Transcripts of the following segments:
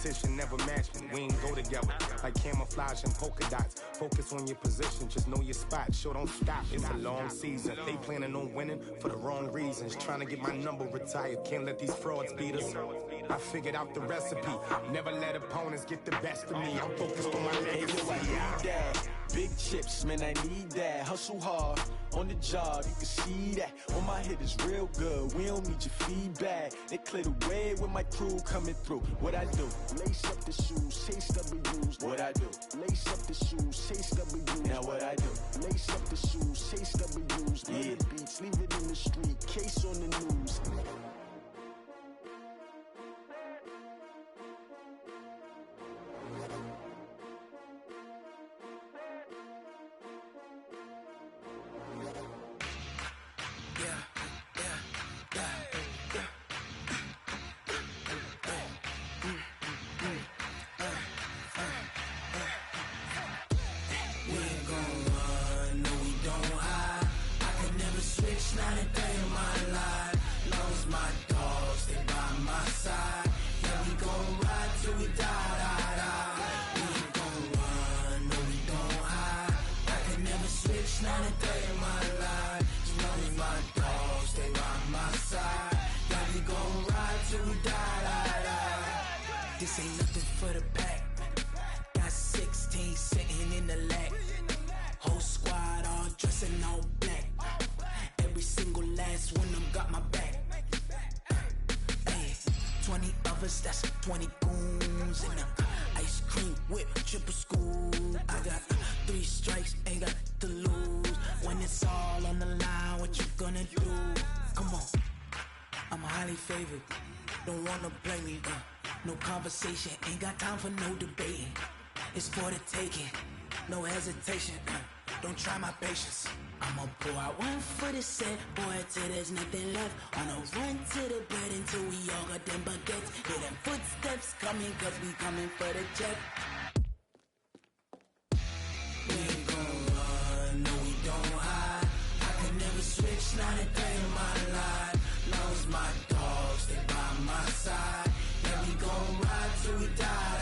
competition never match me. We ain't go together like camouflage and polka dots. Focus on your position, just know your spot. Sure, don't stop, it's a long season. They planning on winning for the wrong reasons. Trying to get my number retired, can't let these frauds beat us. I figured out the recipe, never let opponents get the best of me. I'm focused on my legacy. I need that. Big chips, man, I need that. Hustle hard, on the job, you can see that. On my hit is real good, we don't need your feedback. They clear the way with my crew coming through. What I do? Lace up the shoes, chase W's. What I do? Lace up the shoes, chase W's. Now what I do? Lace up the shoes, chase W's. Yeah. The beats, leave it in the street, case on the news. This ain't nothing for the pack. Got 16 sitting in the lag. Whole squad all dressing all black. Every single last one of them got my back. Hey, 20 of us, that's 20 goons in them. Ice cream whip, triple scoop. I got 3 strikes, ain't got to lose. When it's all on the line, what you gonna do? Come on, I'm highly favored. Don't wanna play me, no conversation, ain't got time for no debating. It's for the taking, no hesitation. Don't try my patience. I'ma pour out one for the set, boy, till there's nothing left. On a run to the bed until we all got them baguettes. Hear them footsteps coming, cause we coming for the jet. We ain't gon' run, no we don't hide. I could never switch, not a day in my life. Long as my dogs, they by my side. Yeah, we gon' ride till we die.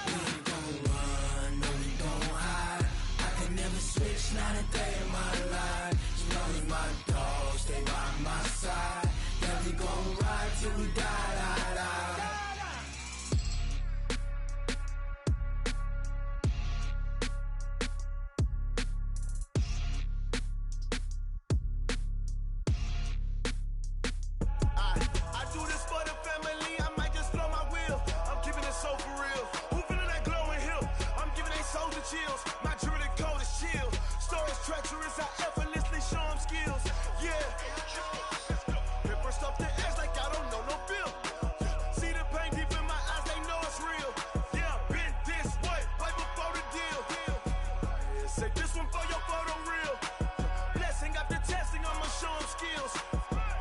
We ain't gon' run, no we don't hide. I could never switch, not a day in my life. As long as my dogs, they by my side. Yeah, we gon' ride till we die. Chills. My jewelry code is chill. Stories treacherous, I effortlessly show them skills. Yeah. Paper stuff the edge like I don't know no bill. See the pain deep in my eyes, they know it's real. Yeah, been this way, right before the deal. Say this one for your photo reel. Blessing after testing, I'ma show them skills.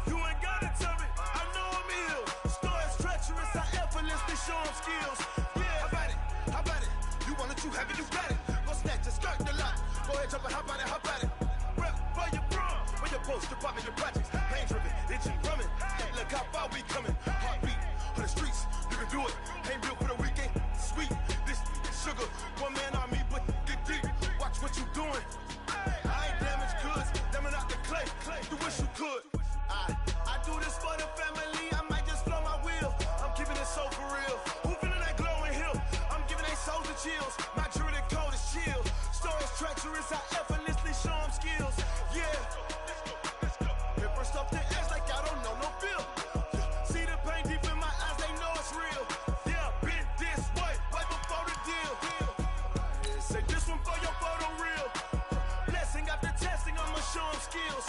You ain't gotta tell me, I know I'm ill. Stories treacherous, I effortlessly show them skills. Yeah, how about it? How about it? You want it, you have it, you got it. Go snatch it, skirt the lot. Go ahead, jump it, hop on it, hop on it. Rep for your bro, for your post, your pop and your projects. Pain driven, itchy, drumming. Look how far we coming. Heartbeat on the streets, you can do it. Ain't real for the weekend, sweet. This sugar, one man army, but get deep. Watch what you doing. I ain't damaged goods, damn it out the clay. You wish you could. I do this for the family. I might just flow my wheel. I'm keeping it so for real. Who feeling that glowing hill? I'm giving they souls the chills. My jewelry code is chill. Stories treacherous, I effortlessly show them skills. Yeah. Paper stuff the edge like I don't know no bill. See the pain deep in my eyes, they know it's real. Yeah, been this way, right before the deal. Say this one for your photo reel. Blessing after testing, I'ma show them skills.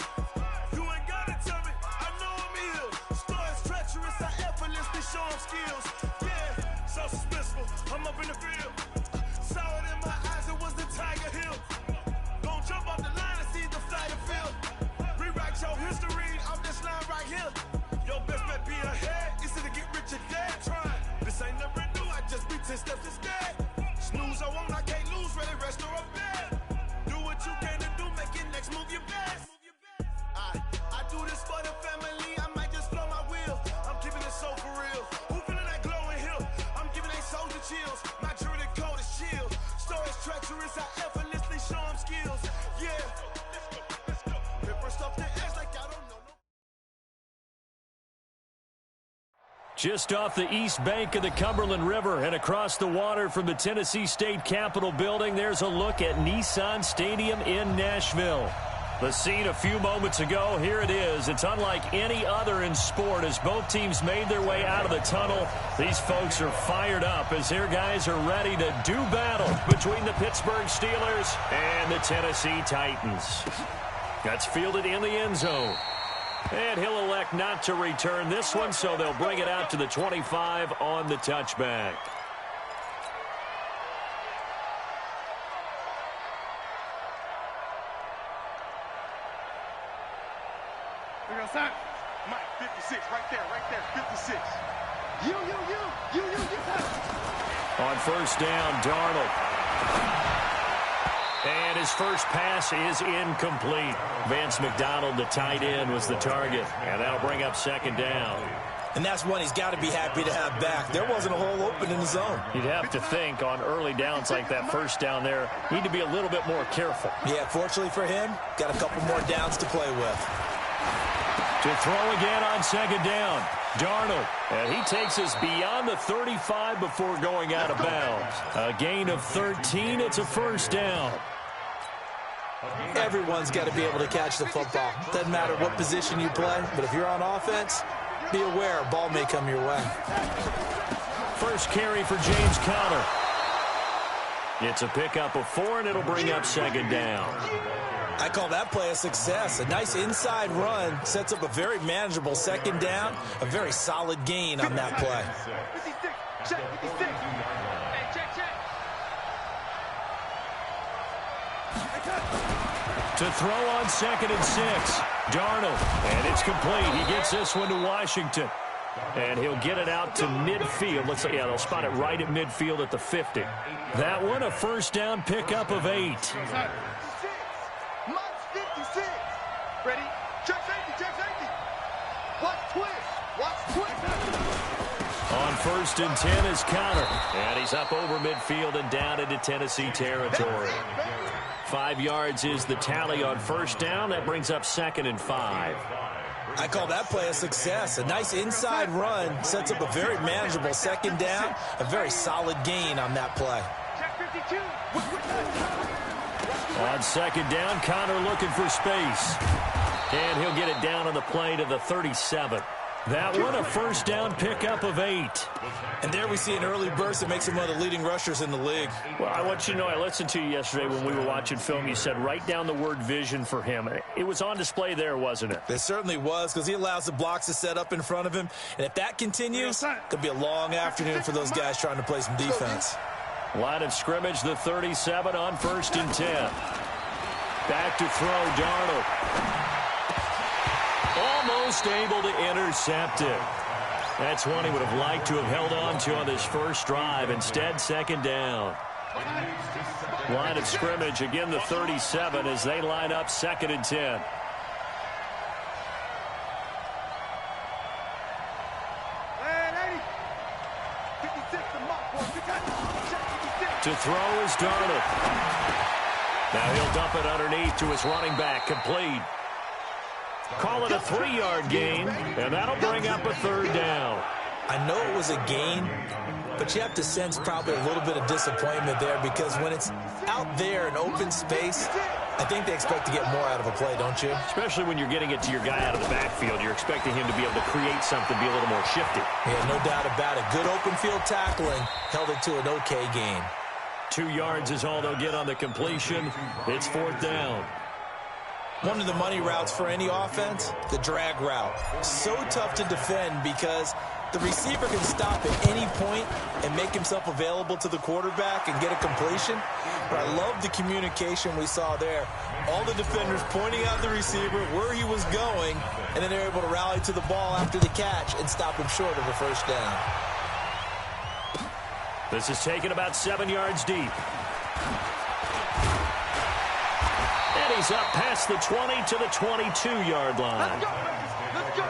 You ain't gotta tell me, I know I'm ill. Stories treacherous, I effortlessly show them skills. Yeah, so suspenseful, I'm up in the field. Saw it in my eyes, it was the Tiger Hill. Gon' jump off the line and see the flight of field. Rewrite your history off this line right here. Your best bet be ahead, it's to get rich or dead. Trying, this ain't never new, I just be 10 steps instead. Snooze, I won't, I can't lose, ready, rest or I'm bad. Do what you can to do, make your next move your best. I do this for the family, I might just flow my wheel. I'm keeping it so for real. Who feeling that glowing hill? I'm giving chills. My jewelry code is chill. Stories treacherous, I effortlessly show them skills. Yeah. Let's go. Pepper stuff the edge like I don't know. Just off the east bank of the Cumberland River and across the water from the Tennessee State Capitol building, there's a look at Nissan Stadium in Nashville. The scene a few moments ago, here it is. It's unlike any other in sport as both teams made their way out of the tunnel. These folks are fired up as their guys are ready to do battle between the Pittsburgh Steelers and the Tennessee Titans. That's fielded in the end zone. And he'll elect not to return this one, so they'll bring it out to the 25 on the touchback. Mike, 56, right there, 56. You. On first down, Darnold. And his first pass is incomplete. Vance McDonald, the tight end, was the target. And that'll bring up second down. And that's one he's got to be happy to have back. There wasn't a hole open in the zone. You'd have to think on early downs like that first down there, need to be a little bit more careful. Yeah, fortunately for him, got a couple more downs to play with. To throw again on second down, Darnold. And he takes us beyond the 35 before going out of bounds. A gain of 13. It's a first down. Everyone's got to be able to catch the football. Doesn't matter what position you play, but if you're on offense, be aware a ball may come your way. First carry for James Conner. It's a pickup of 4, and it'll bring up second down. I call that play a success. A nice inside run sets up a very manageable second down. A very solid gain on that play. 56, check, 56. Hey, check. To throw on 2nd and 6. Darnold. And it's complete. He gets this one to Washington. And he'll get it out to midfield. Looks like, yeah, they'll spot it right at midfield at the 50. That one, a first down pickup of 8. Ready? Check safety. Watch twist. On first and 10 is Conner. And he's up over midfield and down into Tennessee territory. 5 yards is the tally on first down. That brings up 2nd and 5. I call that play a success. A nice inside run sets up a very manageable second down. A very solid gain on that play. Check 52. On second down, Conner looking for space. And he'll get it down on the play to the 37. That one, a first down pickup of 8. And there we see an early burst that makes him one of the leading rushers in the league. Well, I want you to know, I listened to you yesterday when we were watching film. You said write down the word vision for him. It was on display there, wasn't it? It certainly was, because he allows the blocks to set up in front of him. And if that continues, could be a long afternoon for those guys trying to play some defense. Line of scrimmage, the 37 on first and 10. Back to throw, Darnold. Almost able to intercept it. That's one he would have liked to have held on to on this first drive. Instead, second down. Line of scrimmage, again the 37 as they line up 2nd and 10. To throw is Darnold. Now he'll dump it underneath to his running back, complete. Call it a 3-yard gain, and that'll bring up a third down. I know it was a gain, but you have to sense probably a little bit of disappointment there, because when it's out there in open space, I think they expect to get more out of a play, don't you? Especially when you're getting it to your guy out of the backfield. You're expecting him to be able to create something, be a little more shifty. Yeah, no doubt about it. Good open field tackling held it to an okay gain. 2 yards is all they'll get on the completion. It's 4th down. One of the money routes for any offense, the drag route. So tough to defend because the receiver can stop at any point and make himself available to the quarterback and get a completion. But I love the communication we saw there. All the defenders pointing out the receiver, where he was going, and then they're able to rally to the ball after the catch and stop him short of a first down. This is taken about 7 yards deep. And he's up past the 20 to the 22-yard line. Let's go. Let's go.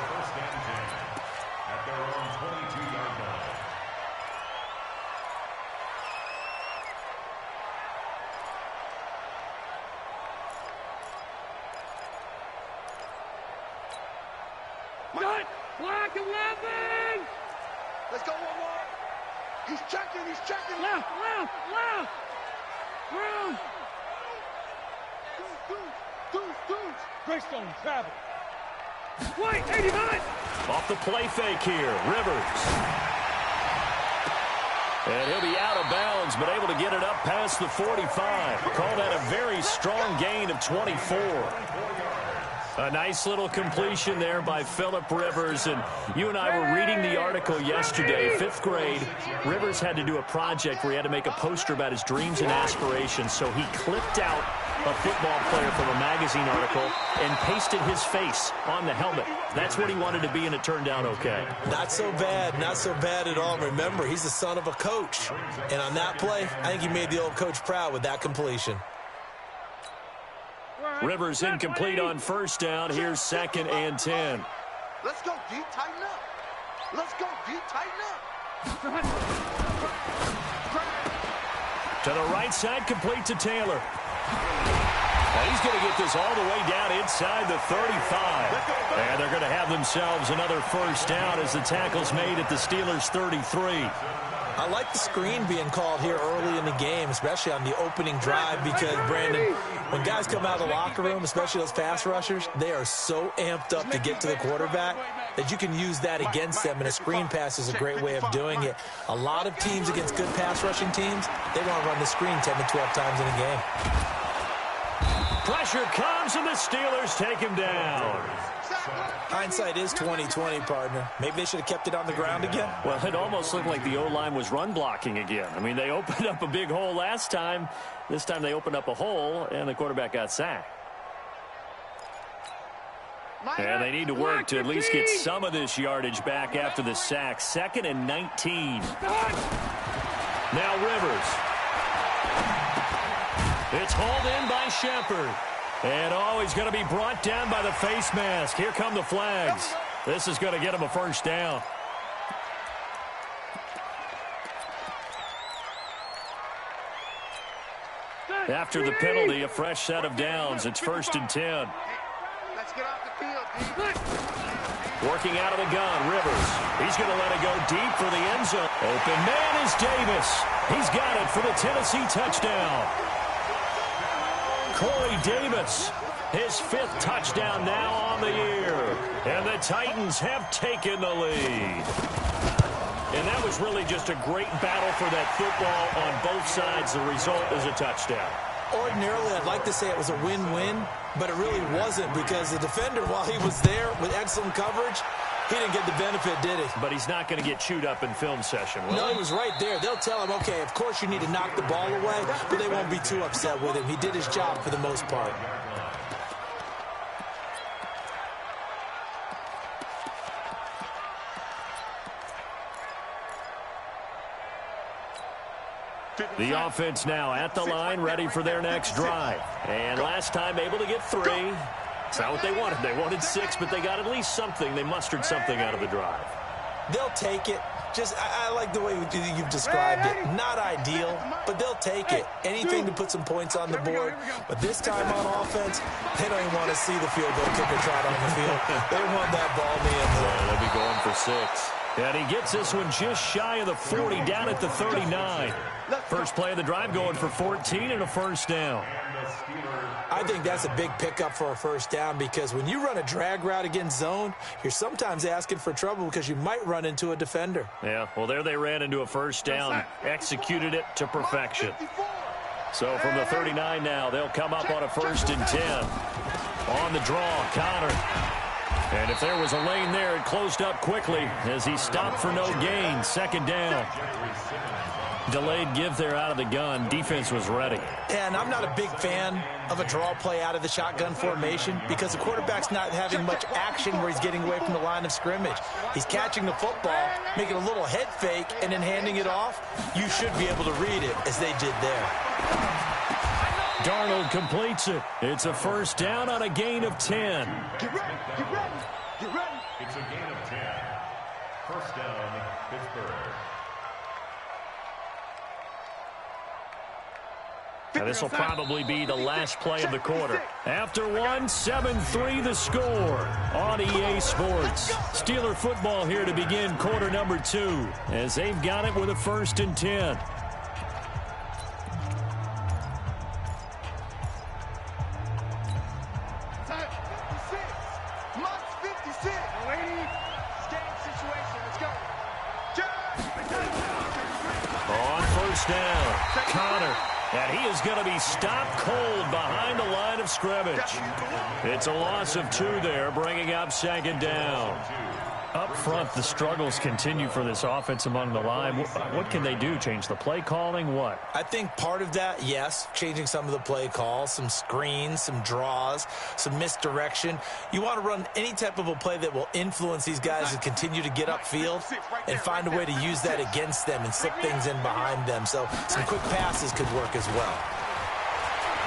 Back 11. Let's go one more. He's checking. Left. Room. Deuce. Greystone, travel. White, 89. Off the play fake here, Rivers. And he'll be out of bounds, but able to get it up past the 45. Call that a very strong gain of 24. A nice little completion there by Phillip Rivers. And you and I were reading the article yesterday, 5th grade. Rivers had to do a project where he had to make a poster about his dreams and aspirations. So he clipped out a football player from a magazine article and pasted his face on the helmet. That's what he wanted to be, and it turned out okay. Not so bad at all. Remember, he's the son of a coach. And on that play, I think he made the old coach proud with that completion. Rivers incomplete on first down. Here's 2nd and 10. Let's go deep, tighten up. To the right side, complete to Taylor. And he's going to get this all the way down inside the 35. And they're going to have themselves another first down as the tackle's made at the Steelers' 33. I like the screen being called here early in the game, especially on the opening drive, because, Brandon, when guys come out of the locker room, especially those pass rushers, they are so amped up to get to the quarterback that you can use that against them, and a screen pass is a great way of doing it. A lot of teams against good pass rushing teams, they want to run the screen 10 to 12 times in a game. Pressure comes, and the Steelers take him down. Hindsight is 20/20, partner. Maybe they should have kept it on the ground again. Well, it almost looked like the O-line was run blocking again. I mean, they opened up a big hole last time. This time they opened up a hole, and the quarterback got sacked. And they need to work to at least get some of this yardage back after the sack. 2nd and 19. Now Rivers. It's hauled in by Shepard. And, he's going to be brought down by the face mask. Here come the flags. This is going to get him a first down. After the penalty, a fresh set of downs. It's 1st and 10. Let's get off the field, Working out of the gun, Rivers. He's going to let it go deep for the end zone. Open man is Davis. He's got it for the Tennessee touchdown. Corey Davis, his 5th touchdown now on the year. And the Titans have taken the lead. And that was really just a great battle for that football on both sides. The result is a touchdown. Ordinarily, I'd like to say it was a win-win, but it really wasn't, because the defender, while he was there with excellent coverage, he didn't get the benefit, did he? But he's not going to get chewed up in film session, will he? No, he was right there. They'll tell him, okay, of course you need to knock the ball away, but they won't be too upset with him. He did his job for the most part. The offense now at the line, ready for their next drive. And last time able to get 3. It's not what they wanted. They wanted 6, but they got at least something. They mustered something out of the drive. They'll take it. I like the way you've described it. Not ideal, but they'll take it. Anything to put some points on the board. But this time on offense, they don't even want to see the field goal kicker trot on the field. They want that ball in the end zone. They'll be going for 6. And he gets this one just shy of the 40, down at the 39. First play of the drive, going for 14 and a first down. I think that's a big pickup for a first down, because when you run a drag route against zone, you're sometimes asking for trouble because you might run into a defender. Yeah, well, there they ran into a first down, executed it to perfection. So from the 39 now, they'll come up on a 1st and 10. On the draw, Connor. And if there was a lane there, it closed up quickly as he stopped for no gain. 2nd down. Delayed give there out of the gun. Defense was ready. And I'm not a big fan of a draw play out of the shotgun formation, because the quarterback's not having much action where he's getting away from the line of scrimmage. He's catching the football, making a little head fake, and then handing it off. You should be able to read it, as they did there. Darnold completes it. It's a first down on a gain of 10. Get ready, get ready, get ready. It's a gain of 10. First down, Pittsburgh. Now this will probably be the last play of the quarter. After one, 7-3 the score on EA Sports. Steeler football here to begin quarter number 2 as they've got it with a 1st and 10. On 1st down, Connor. And he is going to be stopped cold behind the line of scrimmage. It's a loss of 2 there, bringing up 2nd down. Up front, the struggles continue for this offense among the line. What can they do? Change the play calling? What? I think part of that, yes, changing some of the play calls, some screens, some draws, some misdirection. You want to run any type of a play that will influence these guys to continue to get upfield and find a way to use that against them and slip things in behind them. So some quick passes could work as well.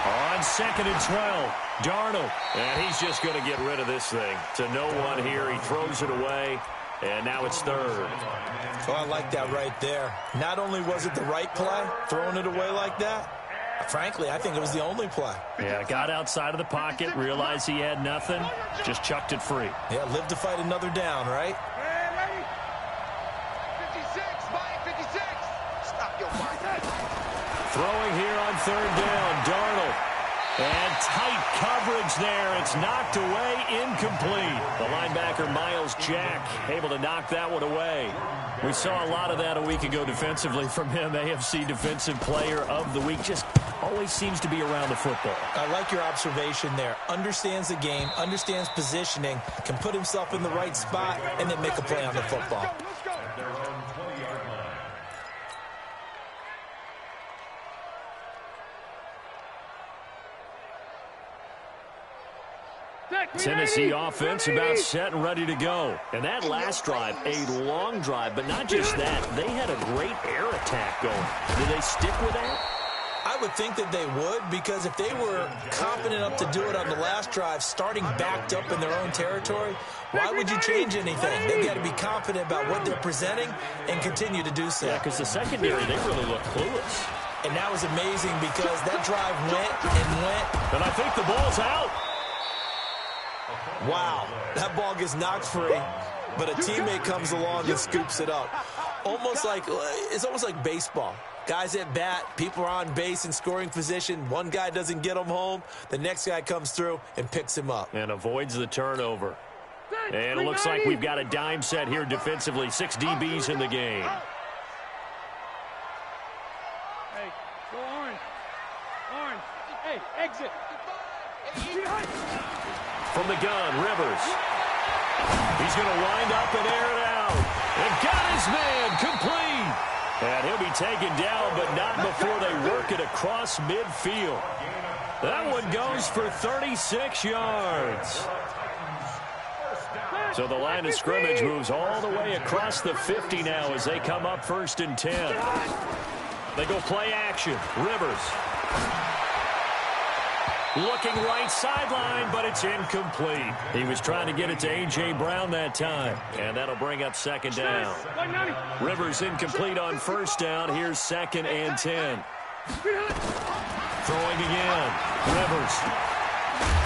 On 2nd and 12, Darnold. And he's just going to get rid of this thing. To no one here. He throws it away. And now it's 3rd. Oh, I like that right there. Not only was it the right play, throwing it away like that, frankly, I think it was the only play. Yeah, got outside of the pocket, realized he had nothing, just chucked it free. Yeah, live to fight another down, right? Ready? 56, Mike, 56. Stop your mind. Throwing here on 3rd down, Darnold. And tight coverage there. It's knocked away, incomplete. The linebacker, Miles Jack, able to knock that one away. We saw a lot of that a week ago defensively from him. AFC Defensive Player of the Week. Just always seems to be around the football. I like your observation there. Understands the game, understands positioning, can put himself in the right spot, and then make a play on the football. Tennessee offense about set and ready to go. And that last drive, a long drive, but not just that. They had a great air attack going. Did they stick with that? I would think that they would, because if they were confident enough to do it on the last drive, starting backed up in their own territory, why would you change anything? They've got to be confident about what they're presenting and continue to do so. Yeah, because the secondary, they really look clueless. And that was amazing because that drive went and went. And I think the ball's out. Wow, that ball gets knocked free, but a teammate comes along and scoops it up. It's almost like baseball. Guys at bat, people are on base in scoring position. One guy doesn't get him home. The next guy comes through and picks him up. And avoids the turnover. And it looks like we've got a dime set here defensively. 6 DBs in the game. Hey, go orange. Orange. Hey, exit. From the gun, Rivers. He's going to wind up and air it out. And got his man complete. And he'll be taken down, but not before they work it across midfield. That one goes for 36 yards. So the line of scrimmage moves all the way across the 50 now as they come up 1st and 10. They go play action. Rivers. Looking right sideline, but it's incomplete. He was trying to get it to A.J. Brown that time. And that'll bring up 2nd down. Rivers incomplete on 1st down. Here's 2nd and 10. Throwing again. Rivers.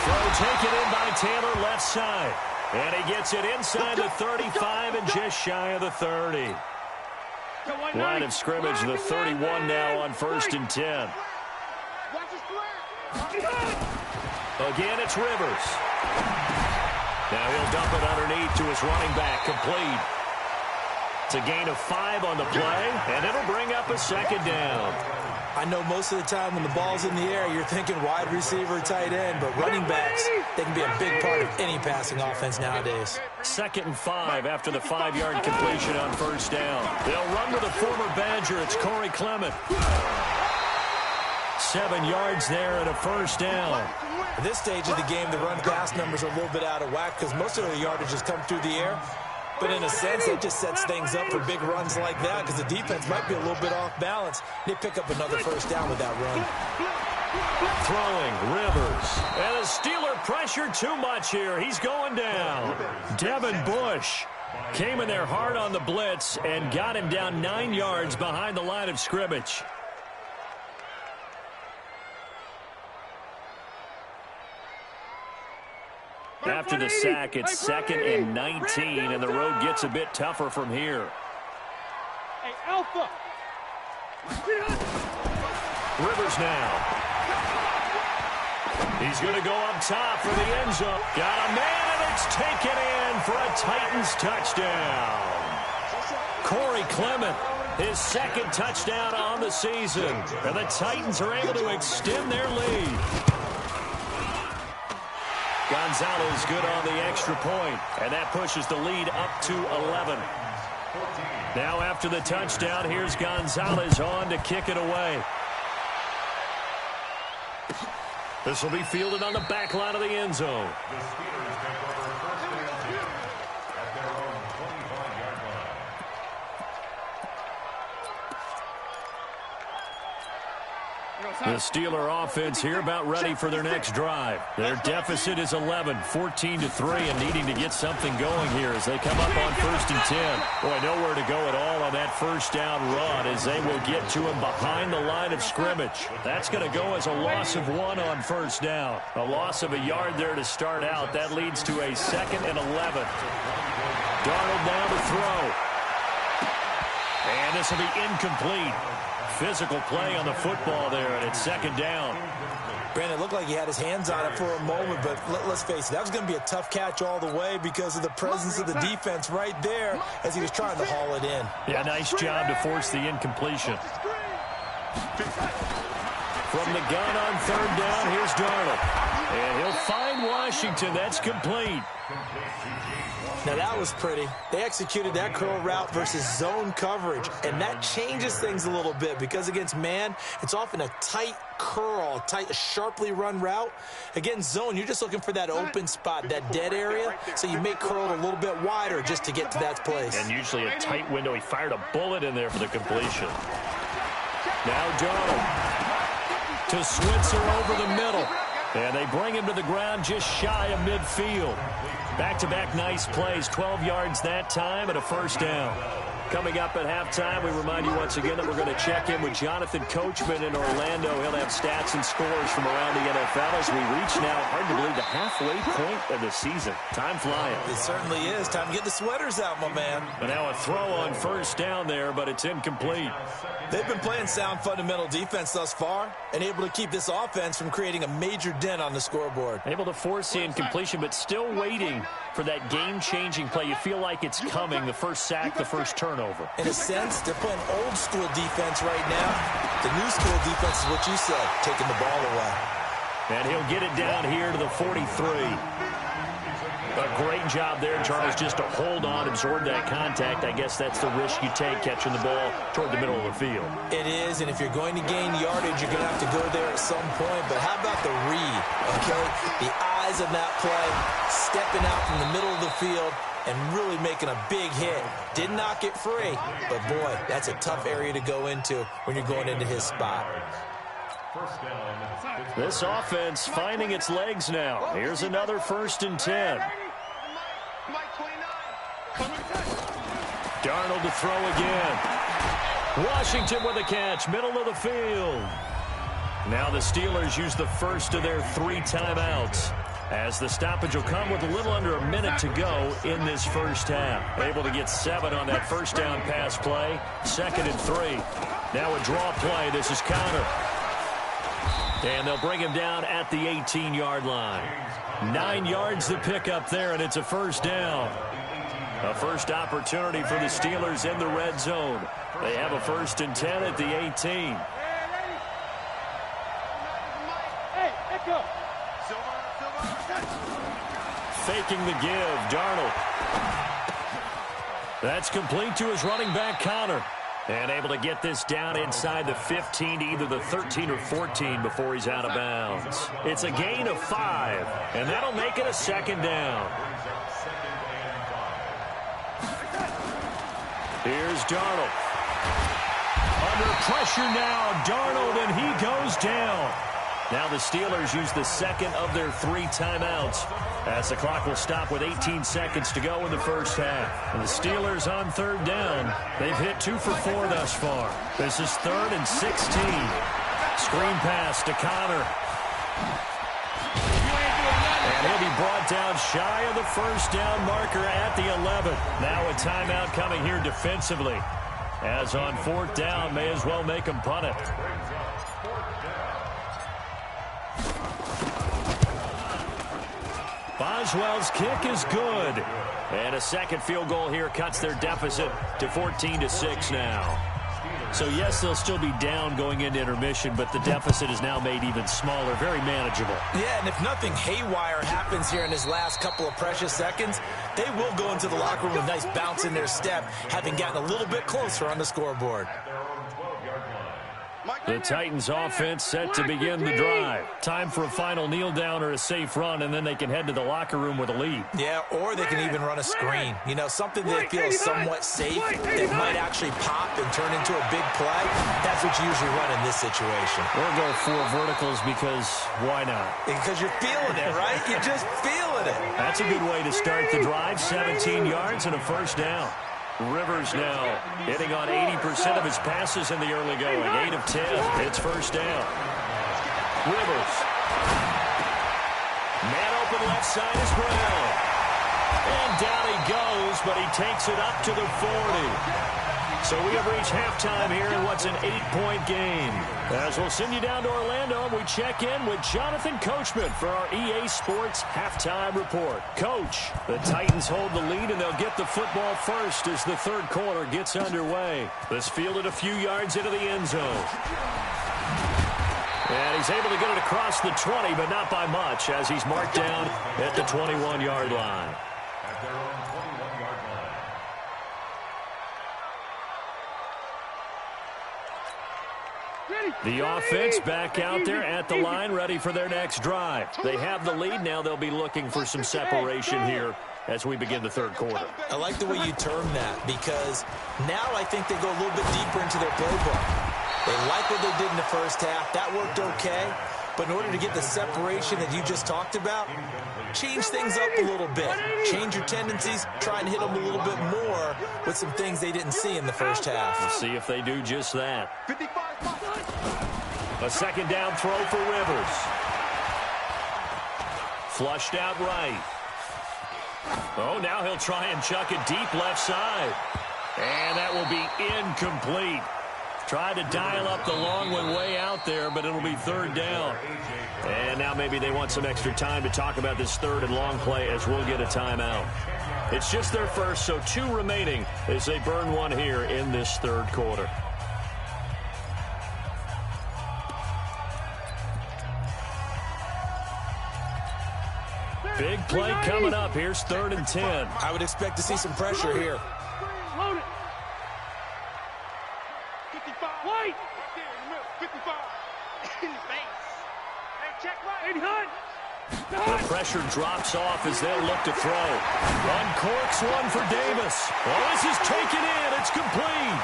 Throw taken in by Taylor left side. And he gets it inside the 35 and just shy of the 30. Line of scrimmage, the 31 now on 1st and 10. Again, it's Rivers. Now he'll dump it underneath to his running back, complete. It's a gain of 5 on the play, and it'll bring up a 2nd down. I know most of the time when the ball's in the air, you're thinking wide receiver, tight end, but running backs, they can be a big part of any passing offense nowadays. 2nd and 5 after the 5-yard completion on 1st down. They'll run with a former Badger. It's Corey Clement. 7 yards there and a 1st down. At this stage of the game, the run-pass numbers are a little bit out of whack because most of their yardage has come through the air. But in a sense, it just sets things up for big runs like that because the defense might be a little bit off balance. They pick up another 1st down with that run. Throwing, Rivers. And the Steeler pressure too much here. He's going down. Devin Bush came in there hard on the blitz and got him down 9 yards behind the line of scrimmage. After the sack, it's 2nd and 19, and the road gets a bit tougher from here. Hey, Alpha. Rivers now. He's going to go up top for the end zone. Got a man, and it's taken in for a Titans touchdown. Corey Clement, his 2nd touchdown on the season. And the Titans are able to extend their lead. Gonzalez good on the extra point, and that pushes the lead up to 11. Now after the touchdown, here's Gonzalez on to kick it away. This will be fielded on the back line of the end zone. The Steelers take over 1st and 10 at their own 25-yard line. The Steeler offense here about ready for their next drive. Their deficit is 11, 14-3, and needing to get something going here as they come up on 1st and 10. Boy, nowhere to go at all on that first down run as they will get to him behind the line of scrimmage. That's going to go as a loss of 1 on first down. A loss of a yard there to start out. That leads to a 2nd and 11. Darnold now to throw. And this will be incomplete. Physical play on the football there, and it's 2nd down. Brandon, it looked like he had his hands on it for a moment, but let's face it, that was going to be a tough catch all the way because of the presence of the defense right there as he was trying to haul it in. Yeah, nice job to force the incompletion. From the gun on 3rd down, here's Darnold. And he'll find Washington. That's complete. Now that was pretty. They executed that curl route versus zone coverage, and that changes things a little bit because against man, it's often a tight curl, tight, sharply run route. Against zone, you're just looking for that open spot, that dead area, so you make curl a little bit wider just to get to that place. And usually a tight window. He fired a bullet in there for the completion. Now Darnold to Switzer over the middle. And they bring him to the ground just shy of midfield. Back-to-back nice plays, 12 yards that time and a first down. Coming up at halftime, we remind you once again that we're going to check in with Jonathan Coachman in Orlando. He'll have stats and scores from around the NFL as we reach now, hard to believe, the halfway point of the season. Time flying. It certainly is. Time to get the sweaters out, my man. And now a throw on first down there, but it's incomplete. They've been playing sound fundamental defense thus far and able to keep this offense from creating a major dent on the scoreboard. Able to force the incompletion, but still waiting for that game-changing play. You feel like it's coming, the first sack, the first turnover. In a sense, they're playing old-school defense right now. The new school defense is what you said, taking the ball away. And he'll get it down here to the 43. A great job there, Charles, just to hold on, absorb that contact. I guess that's the risk you take catching the ball toward the middle of the field. It is, and if you're going to gain yardage, you're going to have to go there at some point. But how about the read, okay? The eyes of that play, stepping out from the middle of the field and really making a big hit. Didn't knock it free, but boy, that's a tough area to go into when you're going into his spot. This offense finding its legs now. Here's another 1st and 10. Darnold to throw again. Washington with a catch, middle of the field. Now the Steelers use the first of their 3 timeouts, as the stoppage will come with a little under a minute to go in this first half. Able to get 7 on that first down pass play. 2nd and 3. Now a draw play. This is Connor. And they'll bring him down at the 18-yard line. 9 yards to pick up there, and it's a first down. A first opportunity for the Steelers in the red zone. They have a 1st and 10 at the 18. Hey, Echo. Faking the give, Darnold. That's complete to his running back, Connor. And able to get this down inside the 15 to either the 13 or 14 before he's out of bounds. It's a gain of 5, and that'll make it a 2nd down. Here's Darnold. Under pressure now, Darnold, and he goes down. Now the Steelers use the 2nd of their 3 timeouts as the clock will stop with 18 seconds to go in the first half. And the Steelers on 3rd down. They've hit 2 for 4 thus far. This is 3rd and 16. Screen pass to Connor. And he'll be brought down shy of the first down marker at the 11. Now a timeout coming here defensively. As on 4th down, may as well make him punt it. Boswell's kick is good. And a second field goal here cuts their deficit to 14-6 now. So, yes, they'll still be down going into intermission, but the deficit is now made even smaller, very manageable. Yeah, and if nothing haywire happens here in his last couple of precious seconds, they will go into the locker room with a nice bounce in their step, having gotten a little bit closer on the scoreboard. The Titans offense set to begin the drive. Time for a final kneel down or a safe run, and then they can head to the locker room with a lead. Yeah, or they can even run a screen. You know, something they feel somewhat safe that might actually pop and turn into a big play. That's what you usually run in this situation. Or go 4 verticals because why not? Because you're feeling it, right? You're just feeling it. That's a good way to start the drive. 17 yards and a first down. Rivers now hitting on 80% of his passes in the early going. 8 of 10. It's first down. Rivers. Man open left side is Brown. And down he goes, but he takes it up to the 40. So we have reached halftime here in what's an 8-point game. As we'll send you down to Orlando, we check in with Jonathan Coachman for our EA Sports Halftime Report. Coach, the Titans hold the lead, and they'll get the football first as the third quarter gets underway. This fielded a few yards into the end zone. And he's able to get it across the 20, but not by much, as he's marked down at the 21-yard line. At their own 21-yard line. The offense back out there at the line, ready for their next drive. They have the lead. Now they'll be looking for some separation here as we begin the third quarter. I like the way you term that, because now I think they go a little bit deeper into their playbook. They like what they did in the first half. That worked okay. But in order to get the separation that you just talked about, change things up a little bit. Change your tendencies. Try and hit them a little bit more with some things they didn't see in the first half. We'll see if they do just that. A second down throw for Rivers. Flushed out right. Oh, now he'll try and chuck it deep left side. And that will be incomplete. Tried to dial up the long one way out there, but it'll be third down. And now maybe they want some extra time to talk about this third and long play, as we'll get a timeout. It's just their first, so 2 remaining as they burn one here in this third quarter. Big play coming up. Here's 3rd and 10. I would expect to see some pressure here. Load it. 55. Wait. 55. In his face. Hey, check right. 800. The pressure drops off as they'll look to throw. Uncorks one for Davis. Oh, this is taken in. It's complete.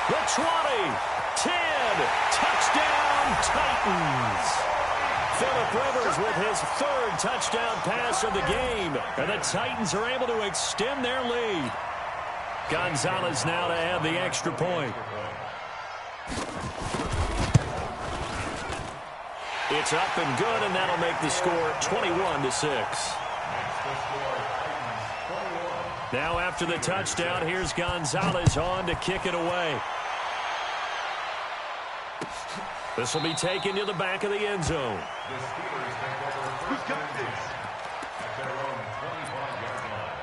The 20, 10, touchdown Titans. Phillip Rivers with his 3rd touchdown pass of the game. And the Titans are able to extend their lead. Gonzalez now to add the extra point. It's up and good, and that'll make the score 21-6. Now after the touchdown, here's Gonzalez on to kick it away. This will be taken to the back of the end zone. The Steelers take over first and 10 at their own 25-yard line.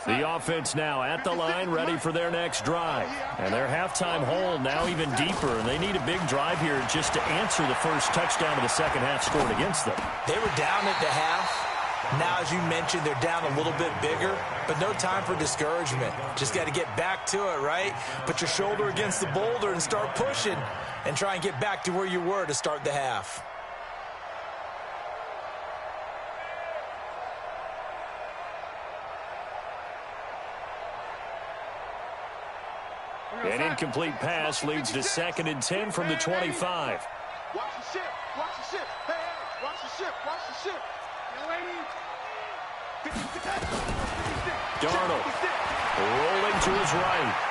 The offense now at the line, ready for their next drive. And their halftime hold now even deeper, and they need a big drive here just to answer the first touchdown of the second half scored against them. They were down at the half. Now, as you mentioned, they're down a little bit bigger, but no time for discouragement. Just got to get back to it, right? Put your shoulder against the boulder and start pushing and try and get back to where you were to start the half. An incomplete pass leads to 2nd and 10 from the 25. Watch the ship. Watch the ship. Hey, hey, watch the ship. Watch the ship. Young lady. 2 Darnold rolling to his right.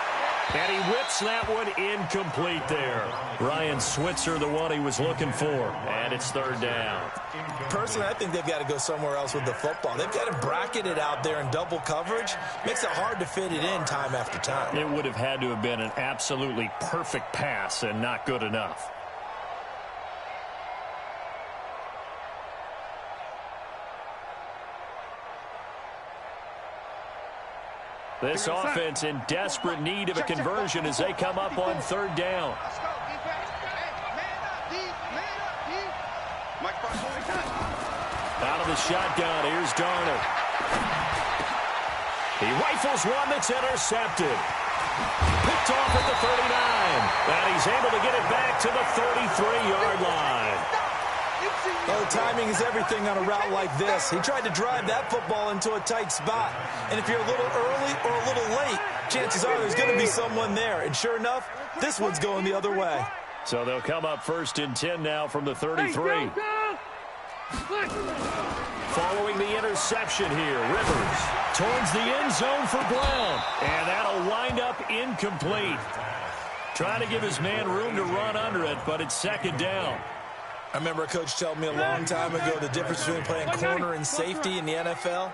And he whips that one incomplete there. Ryan Switzer, the one he was looking for. And it's third down. Personally, I think they've got to go somewhere else with the football. They've got to bracket it out there in double coverage. Makes it hard to fit it in time after time. It would have had to have been an absolutely perfect pass and not good enough. This offense in desperate need of a conversion as they come up on third down. Out of the shotgun, here's Darnold. He rifles one that's intercepted. Picked off at the 39. And he's able to get it back to the 33-yard line. Oh, timing is everything on a route like this. He tried to drive that football into a tight spot. And if you're a little early or a little late, chances are there's going to be someone there. And sure enough, this one's going the other way. So they'll come up first and 10 now from the 33. Following the interception here, Rivers towards the end zone for Brown. And that'll wind up incomplete. Trying to give his man room to run under it, but it's second down. I remember a coach telling me a long time ago the difference between playing corner and safety in the NFL.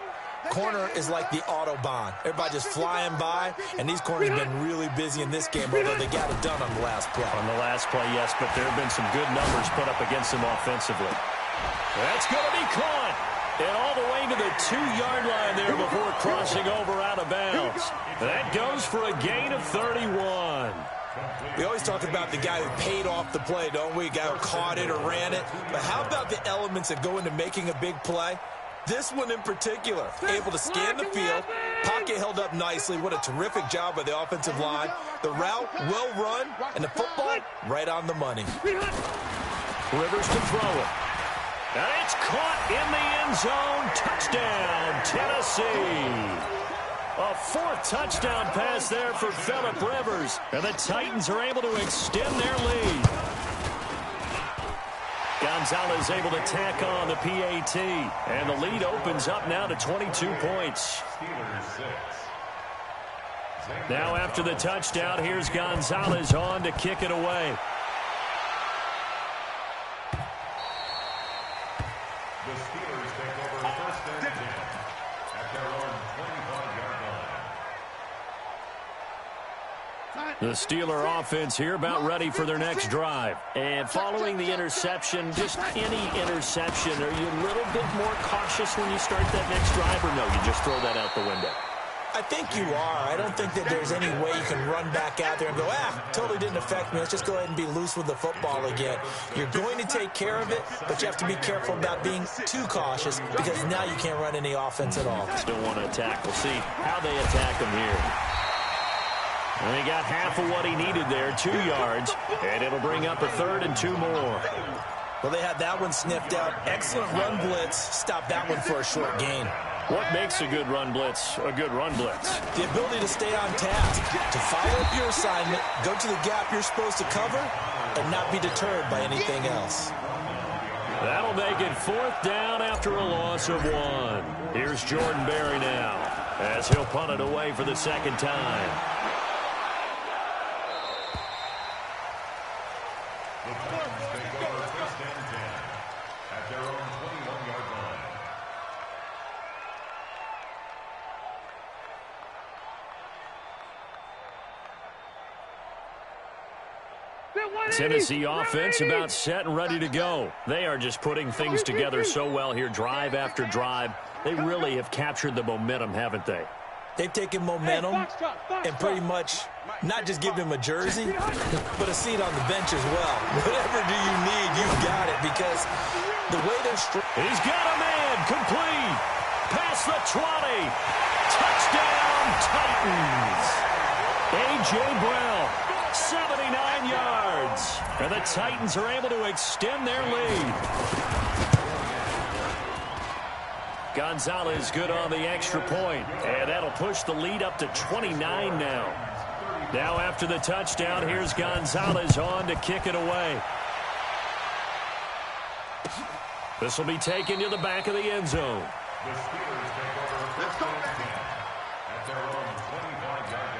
Corner is like the Autobahn. Everybody just flying by, and these corners have been really busy in this game, although they got it done on the last play. On the last play, yes, but there have been some good numbers put up against them offensively. That's going to be caught. And all the way to the 2-yard line there before crossing over out of bounds. That goes for a gain of 31. We always talk about the guy who paid off the play, don't we? A guy who caught it or ran it. But how about the elements that go into making a big play? This one in particular, able to scan the field, pocket held up nicely. What a terrific job by the offensive line. The route, well run, and the football, right on the money. Rivers to throw it. And it's caught in the end zone. Touchdown, Tennessee. A fourth touchdown pass there for Phillip Rivers. And the Titans are able to extend their lead. Gonzalez able to tack on the PAT. And the lead opens up now to 22 points. Now after the touchdown, here's Gonzalez on to kick it away. The Steelers take over first and 10 at their own 25-yard line. The Steeler offense here about ready for their next drive. And following the interception, just any interception, are you a little bit more cautious when you start that next drive, or no, you just throw that out the window? I think you are. I don't think that there's any way you can run back out there and go, totally didn't affect me. Let's just go ahead and be loose with the football again. You're going to take care of it, but you have to be careful about being too cautious because now you can't run any offense at all. Still want to attack. We'll see how they attack him here. And he got half of what he needed there, 2 yards, and it'll bring up a third and 2 more. Well, they had that one sniffed out. Excellent run blitz. Stop that one for a short gain. What makes a good run blitz a good run blitz? The ability to stay on task, to follow up your assignment, go to the gap you're supposed to cover, and not be deterred by anything else. That'll make it fourth down after a loss of 1. Here's Jordan Berry now as he'll punt it away for the second time. The Titans take over first and 10 at their own 21-yard line. Tennessee offense about set and ready to go. They are just putting things together so well here, drive after drive. They really have captured the momentum, haven't they? They've taken momentum and pretty much not just given him a jersey, but a seat on the bench as well. Whatever do you need, you've got it, because the way they're he's got a man, complete, past the 20, touchdown Titans. A.J. Brown, 79 yards, and the Titans are able to extend their lead. Gonzalez good on the extra point, and that'll push the lead up to 29 now. Now after the touchdown, here's Gonzalez on to kick it away. This will be taken to the back of the end zone. The Steelers take over first and 10 at their own 25-yard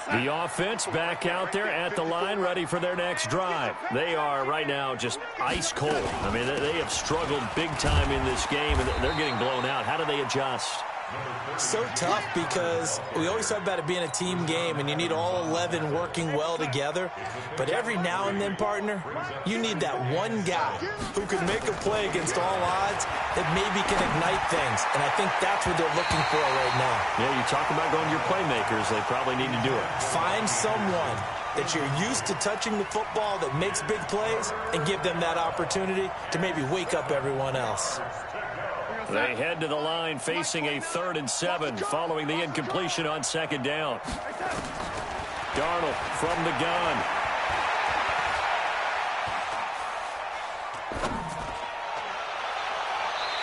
line. The offense back out there at the line, ready for their next drive. They are right now just ice cold. I mean, they have struggled big time in this game, and they're getting blown out. How do they adjust? So tough because we always talk about it being a team game and you need all 11 working well together. But every now and then, partner, you need that one guy who can make a play against all odds that maybe can ignite things. And I think that's what they're looking for right now. Yeah, you talk about going to your playmakers. They probably need to do it. Find someone that you're used to touching the football that makes big plays and give them that opportunity to maybe wake up everyone else. They head to the line facing a 3rd and 7 following the incompletion on 2nd down. Darnold from the gun.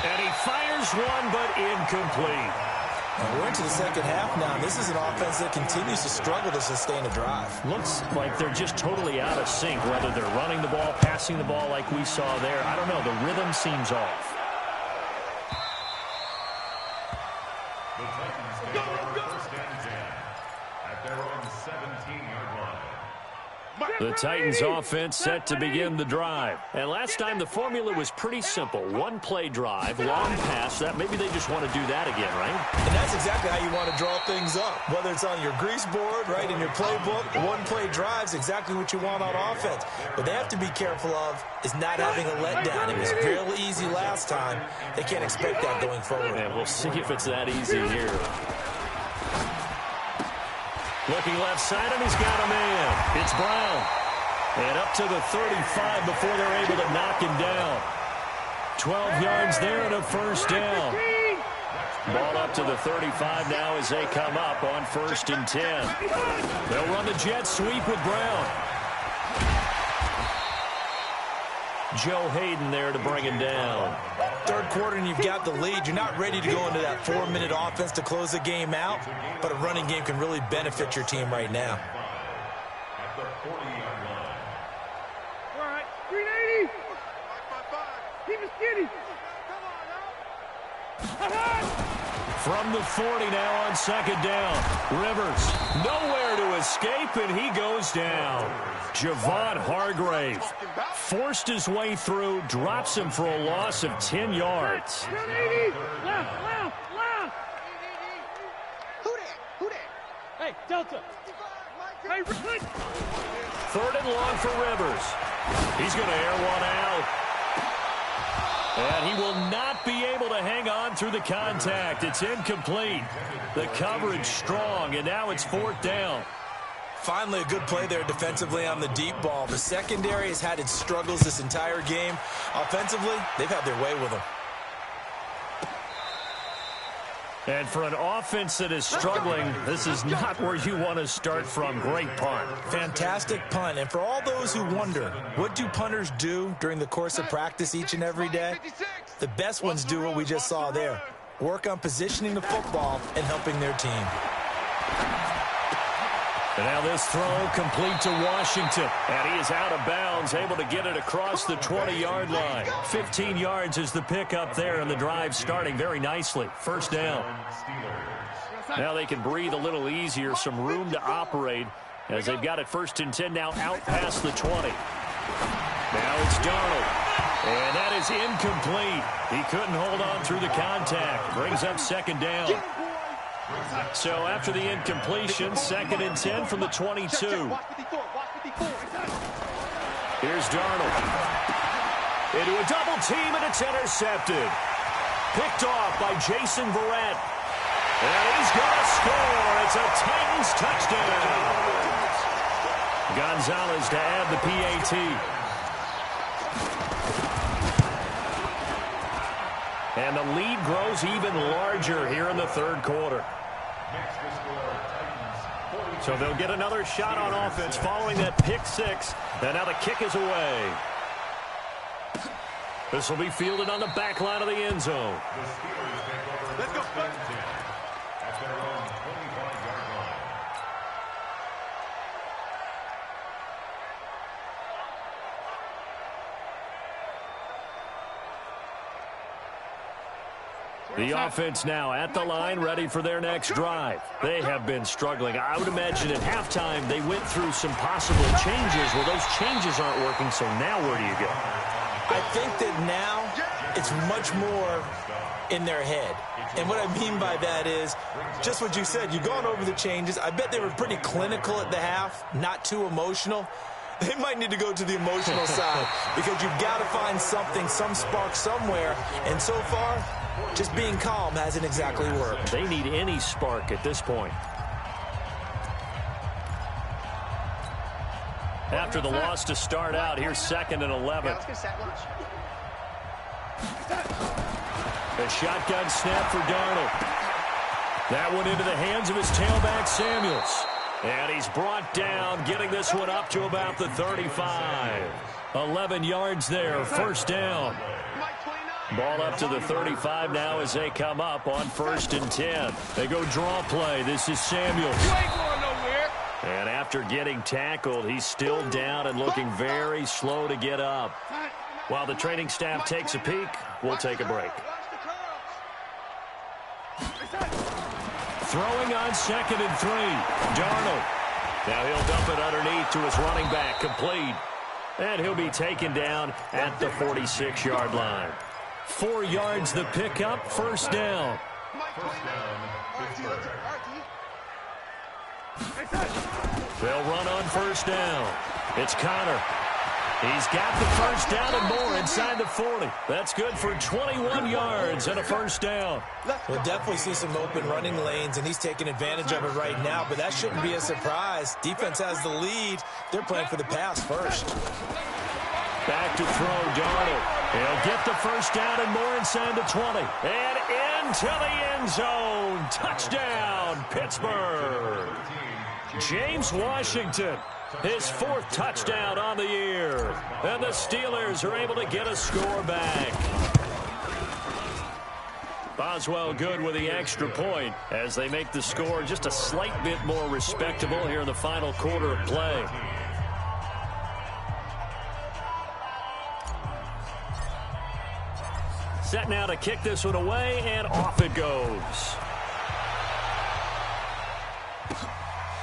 And he fires one, but incomplete. And we're into the second half now. This is an offense that continues to struggle to sustain a drive. Looks like they're just totally out of sync, whether they're running the ball, passing the ball like we saw there. I don't know. The rhythm seems off. The Titans take over first and 10 at their own 17-yard line. The Titans offense set to begin the drive. And last time the formula was pretty simple. One play drive, long pass. That maybe they just want to do that again, right? And that's exactly how you want to draw things up. Whether it's on your grease board, right, in your playbook, one play drive's exactly what you want on offense. What they have to be careful of is not having a letdown. It was real easy last time. They can't expect that going forward. And we'll see if it's that easy here. Looking left side, and he's got a man. It's Brown. And up to the 35 before they're able to knock him down. 12 yards there and a first down. Ball up to the 35 now as they come up on 1st and 10. They'll run the jet sweep with Brown. Joe Hayden there to bring him down. Third quarter and you've got the lead. You're not ready to go into that 4-minute offense to close the game out, but a running game can really benefit your team right now. At the 40-yard line. All right, 380. Keep it skinny. From the 40 now on 2nd down. Rivers nowhere to escape, and he goes down. Javon Hargrave forced his way through, drops him for a loss of 10 yards. Left. Who that? Hey, Delta. Hey, 3rd and long for Rivers. He's going to air one out. And he will not be able to hang on through the contact. It's incomplete. The coverage strong, and now it's 4th down. Finally, a good play there defensively on the deep ball. The secondary has had its struggles this entire game. Offensively, they've had their way with them. And for an offense that is struggling, this is not where you want to start from. Great punt. Fantastic punt. And for all those who wonder, what do punters do during the course of practice each and every day? The best ones do what we just saw there. Work on positioning the football and helping their team. And now this throw complete to Washington. And he is out of bounds, able to get it across the 20-yard line. 15 yards is the pickup there, and the drive starting very nicely. 1st down. Now they can breathe a little easier, some room to operate as they've got it 1st and 10 now out past the 20. Now it's Darnold. And that is incomplete. He couldn't hold on through the contact. Brings up 2nd down. So after the incompletion, 2nd and 10 from the 22. Here's Darnold. Into a double team, and it's intercepted. Picked off by Jason Verrett. And he's going to score. It's a Titans touchdown. Gonzalez to add the PAT. And the lead grows even larger here in the 3rd quarter. So they'll get another shot on offense following that pick 6. And now the kick is away. This will be fielded on the back line of the end zone. Let's go. At their own 25-yard line. The offense now at the line, ready for their next drive. They have been struggling. I would imagine at halftime they went through some possible changes. Well, those changes aren't working, so now where do you go? I think that now it's much more in their head. And what I mean by that is just what you said. You've gone over the changes. I bet they were pretty clinical at the half, not too emotional. They might need to go to the emotional side because you've got to find something, some spark somewhere. And so far, just being calm hasn't exactly worked. They need any spark at this point. After the loss to start out, here's 2nd and 11. Yeah, let's get set lunch. A shotgun snap for Darnold. That one into the hands of his tailback, Samuels. And he's brought down, getting this one up to about the 35. 11 yards there, 1st down. Ball up to the 35 now as they come up on 1st and 10. They go draw play. This is Samuels. You ain't going nowhere. And after getting tackled, he's still down and looking very slow to get up. While the training staff takes a peek, we'll take a break. Throwing on 2nd and 3. Darnold. Now he'll dump it underneath to his running back, complete. And he'll be taken down at the 46-yard line. 4 yards the pickup, 1st down. They'll run on 1st down. It's Connor. He's got the 1st down and more inside the 40. That's good for 21 yards and a 1st down. We'll definitely see some open running lanes, and he's taking advantage of it right now, but that shouldn't be a surprise. Defense has the lead. They're playing for the pass first. Back to throw, Darnold. He'll get the 1st down and more inside the 20. And into the end zone. Touchdown, Pittsburgh. James Washington, his 4th touchdown on the year. And the Steelers are able to get a score back. Boswell good with the extra point as they make the score just a slight bit more respectable here in the final quarter of play. Set now to kick this one away, and off it goes.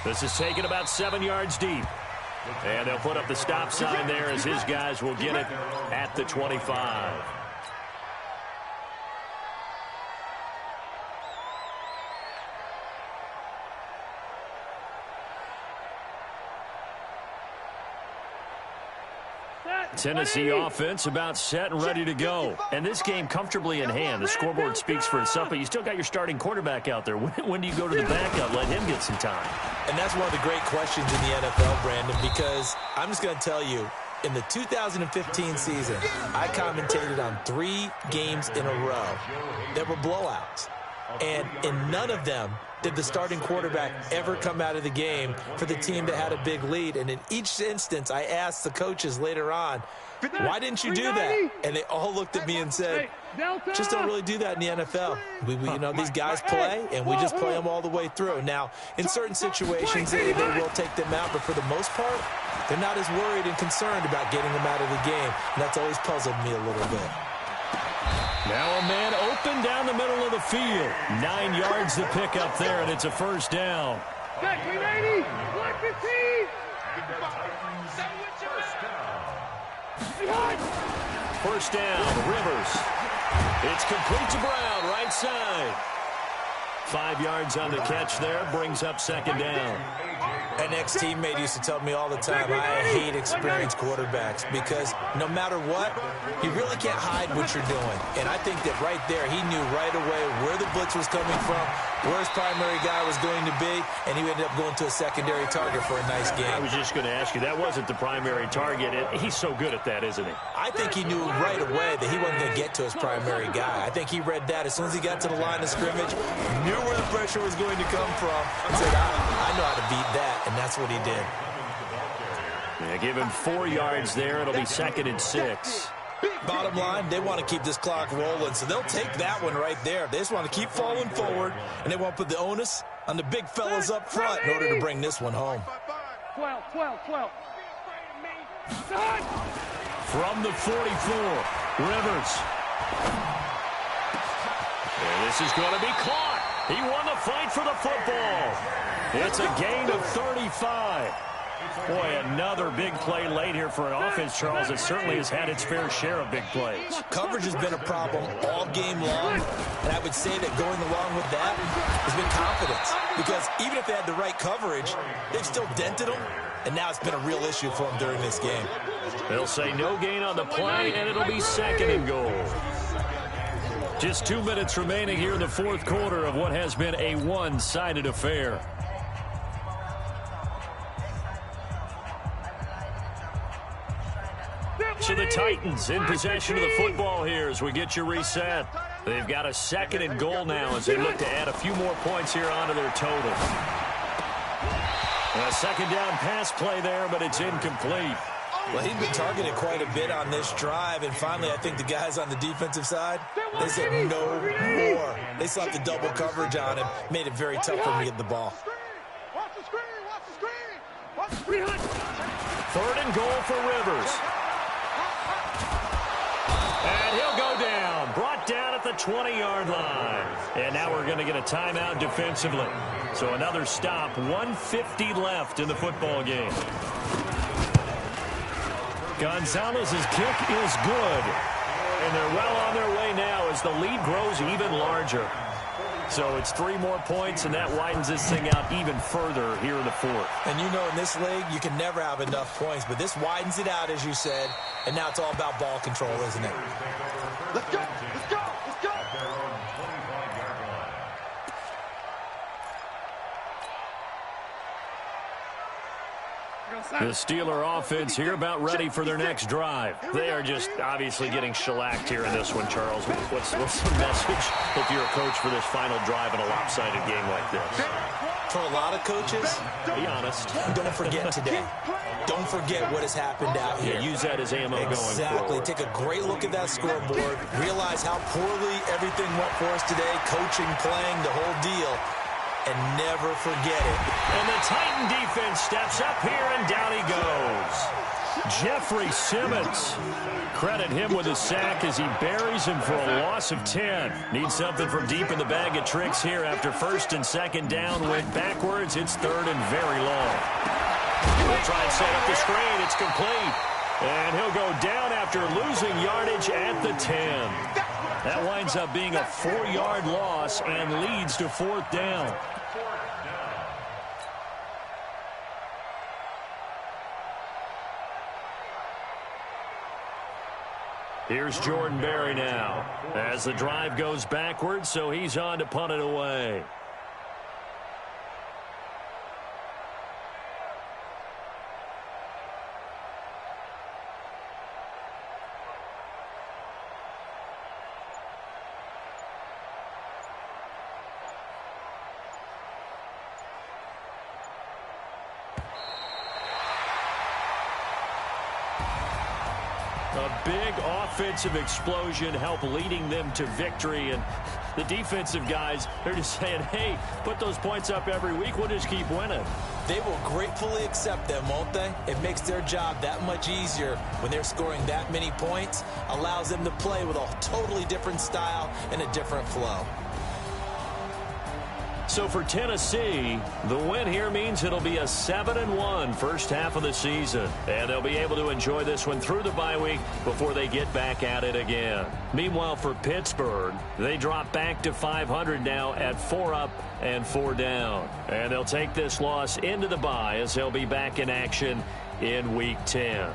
This is taken about 7 yards deep. And they'll put up the stop sign there as his guys will get it at the 25. Tennessee offense about set and ready to go. And this game comfortably in hand. The scoreboard speaks for itself, but you still got your starting quarterback out there. When do you go to the backup, let him get some time? And that's one of the great questions in the NFL, Brandon, because I'm just going to tell you, in the 2015 season, I commentated on 3 games in a row that were blowouts. And in none of them did the starting quarterback ever come out of the game for the team that had a big lead. And in each instance, I asked the coaches later on, why didn't you do that? And they all looked at me and said, just don't really do that in the NFL. We you know, these guys play, and we just play them all the way through. Now, in certain situations, they will take them out, but for the most part, they're not as worried and concerned about getting them out of the game. And that's always puzzled me a little bit. Now a man open down the middle of the field. 9 yards to pick up there, and it's a 1st down. Back 390, black 15. First down, Rivers. It's complete to Brown, right side. 5 yards on the catch there, brings up 2nd down. An ex-teammate used to tell me all the time, I hate experienced quarterbacks because no matter what, you really can't hide what you're doing. And I think that right there, he knew right away where the blitz was coming from, where his primary guy was going to be, and he ended up going to a secondary target for a nice game. I was just going to ask you, that wasn't the primary target. He's so good at that, isn't he? I think he knew right away that he wasn't going to get to his primary guy. I think he read that as soon as he got to the line of scrimmage, knew where the pressure was going to come from, and said, I know how to beat that. And that's what he did. Yeah, give him 4 yards there. It'll be 2nd and 6. Bottom line, they want to keep this clock rolling, so they'll take that one right there. They just want to keep falling forward, and they want to put the onus on the big fellas up front in order to bring this one home. 12. From the 44, Rivers. And this is going to be caught. He won the fight for the football. It's a gain of 35. Boy, another big play late here for an offense, Charles, that certainly has had its fair share of big plays. Coverage has been a problem all game long, and I would say that going along with that has been confidence. Because even if they had the right coverage, they've still dented them, and now it's been a real issue for them during this game. They'll say no gain on the play, and it'll be 2nd and goal. Just 2 minutes remaining here in the fourth quarter of what has been a one-sided affair. So the Titans in possession of the football here as we get you reset. They've got a 2nd and goal now as they look to add a few more points here onto their total. A 2nd down pass play there, but it's incomplete. Well, he's been targeted quite a bit on this drive, and finally I think the guys on the defensive side, they said no more. They slapped the double coverage on him, made it very tough for him to get the ball. Watch the screen, watch the screen, watch the screen. 3rd and goal for Rivers. And he'll go down, brought down at the 20-yard line. And now we're going to get a timeout defensively. So another stop, 1:50 left in the football game. Gonzalez's kick is good. And they're well on their way now as the lead grows even larger. So it's 3 more points, and that widens this thing out even further here in the fourth. And you know in this league, you can never have enough points, but this widens it out, as you said, and now it's all about ball control, isn't it? Let's go, let's go, let's go. The Steeler offense here about ready for their next drive. They are just obviously getting shellacked here in this one, Charles. What's the message if you're a coach for this final drive in a lopsided game like this? For a lot of coaches, be honest. Don't forget today. Don't forget what has happened out here. Yeah, use that as ammo going forward. Exactly. Take a great look at that scoreboard. Realize how poorly everything went for us today. Coaching, playing, the whole deal. And never forget it. And the Titan defense steps up here, and down he goes. Jeffrey Simmons. Credit him with a sack as he buries him for a loss of 10. Needs something from deep in the bag of tricks here after 1st and 2nd down. Went backwards. It's 3rd and very long. He'll try and set up the screen. It's complete. And he'll go down after losing yardage at the 10. That winds up being a 4-yard loss and leads to 4th down. Here's Jordan Berry now as the drive goes backwards, so he's on to punt it away. A big offensive explosion helped leading them to victory. And the defensive guys, they're just saying, hey, put those points up every week. We'll just keep winning. They will gratefully accept them, won't they? It makes their job that much easier when they're scoring that many points. Allows them to play with a totally different style and a different flow. So for Tennessee, the win here means it'll be a 7-1 first half of the season. And they'll be able to enjoy this one through the bye week before they get back at it again. Meanwhile, for Pittsburgh, they drop back to 500 now at 4 up and 4 down. And they'll take this loss into the bye as they'll be back in action in Week 10.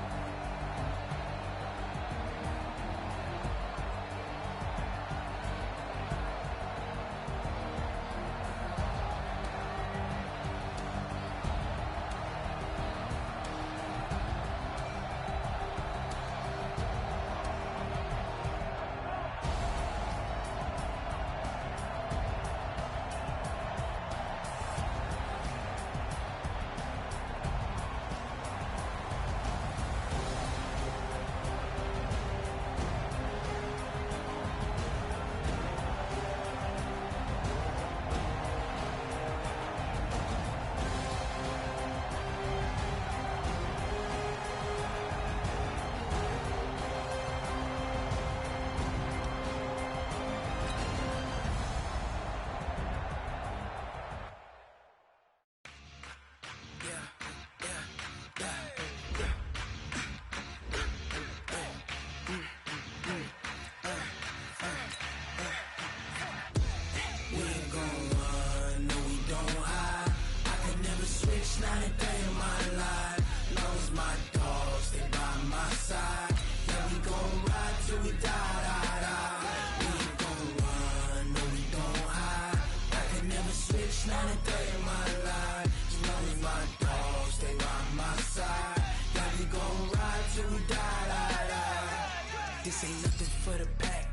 ain't nothing for the pack.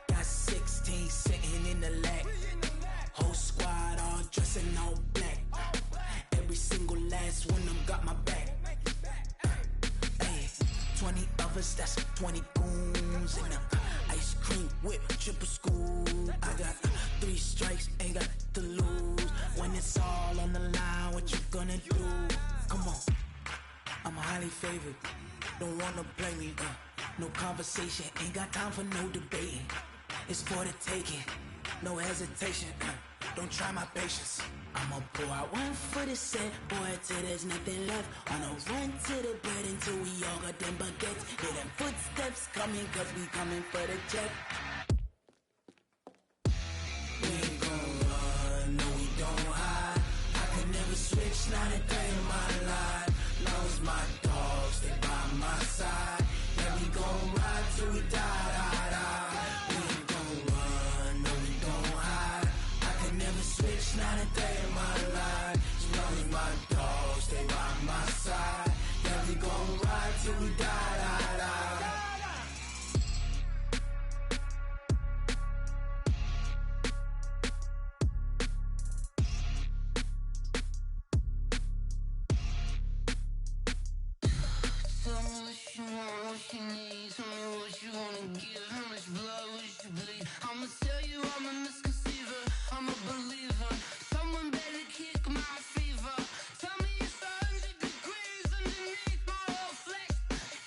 Got 16 sitting in the lap. Whole squad all dressed in all black. Every single last one of them got my back. Hey, 20 of us, that's 20 goons in the ice cream whip, triple scoop. I got 3 strikes, ain't got to lose. When it's all on the line, what you gonna do? Come on, I'm highly favored. Don't wanna blame me. No conversation, ain't got time for no debating. It's for the taking, no hesitation. Don't try my patience. I'ma pour out one for the set, boy, till there's nothing left. On a run to the bed until we all got them baguettes. Hear them footsteps coming, cause we coming for the check. We ain't gon' run, no we don't hide. I can never switch, not a day in my life. Long as my dogs, they by my side. Yeah, we gon' ride till we die, die, die. We ain't gon' run, no we don't hide. I can never switch, not a day in my life. As long as my dogs, they by my side. Yeah, we gon' ride till we die, die, die. Tell me what you want, what you need. Tell me what you wanna give. How much blood would you bleed? I'ma tell you I'm a misconceiver. I'm a believer. Someone better kick my fever. Tell me it's 100 degrees underneath my whole flesh.